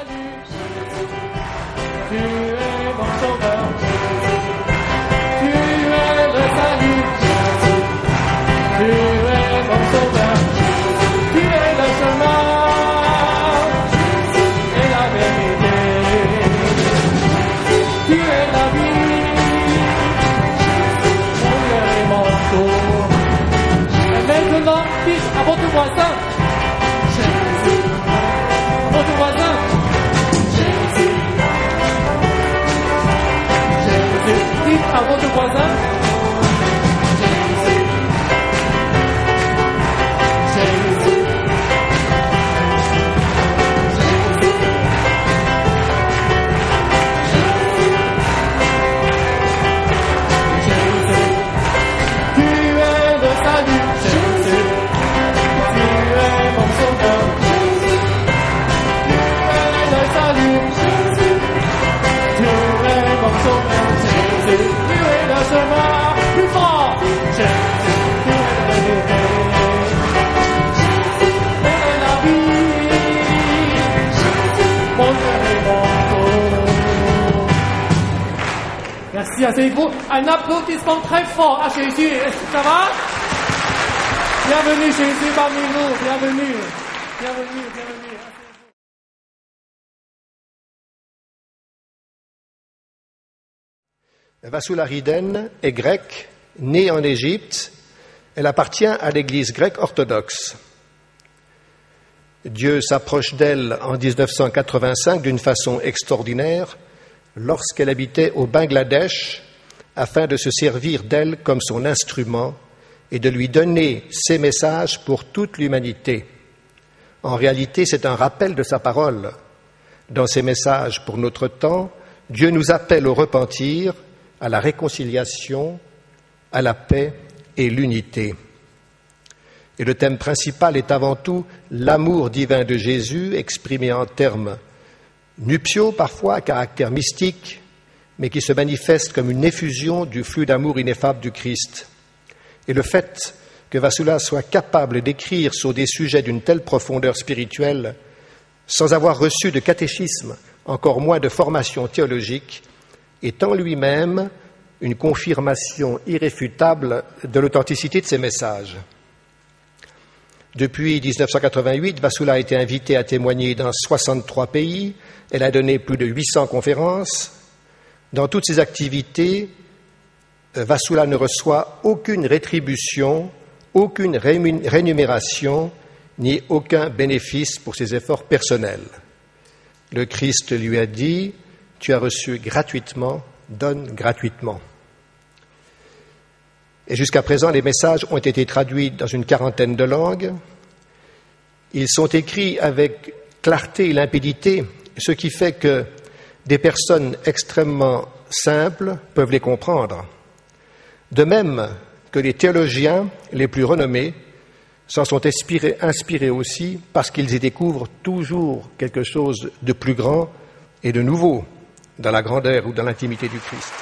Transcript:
salut. Tu es mon sauveur. Tu es le salut. Tu es mon sauveur. Tu es le chemin et la vérité. Tu es la vie. Mon cœur et mon tour. Et maintenant, dis à votre voisin. À votre voisin. Dites à votre voisin. Merci, asseyez-vous. Un applaudissement très fort à Jésus. Est-ce que ça va? Bienvenue Jésus parmi nous. Bienvenue. Bienvenue, bienvenue. Vassula Riden est grecque, née en Égypte. Elle appartient à l'Église grecque orthodoxe. Dieu s'approche d'elle en 1985 d'une façon extraordinaire lorsqu'elle habitait au Bangladesh afin de se servir d'elle comme son instrument et de lui donner ses messages pour toute l'humanité. En réalité, c'est un rappel de sa parole. Dans ses messages pour notre temps, Dieu nous appelle au repentir, à la réconciliation, à la paix et l'unité. Et le thème principal est avant tout l'amour divin de Jésus, exprimé en termes nuptiaux parfois, à caractère mystique, mais qui se manifeste comme une effusion du flux d'amour ineffable du Christ. Et le fait que Vassula soit capable d'écrire sur des sujets d'une telle profondeur spirituelle, sans avoir reçu de catéchisme, encore moins de formation théologique, est en lui-même une confirmation irréfutable de l'authenticité de ses messages. Depuis 1988, Vassula a été invitée à témoigner dans 63 pays. Elle a donné plus de 800 conférences. Dans toutes ses activités, Vassula ne reçoit aucune rétribution, aucune rémunération, ni aucun bénéfice pour ses efforts personnels. Le Christ lui a dit « Tu as reçu gratuitement, donne gratuitement ». Et jusqu'à présent, les messages ont été traduits dans une 40aine de langues. Ils sont écrits avec clarté et limpidité, ce qui fait que des personnes extrêmement simples peuvent les comprendre. De même que les théologiens les plus renommés s'en sont inspirés aussi parce qu'ils y découvrent toujours quelque chose de plus grand et de nouveau dans la grandeur ou dans l'intimité du Christ.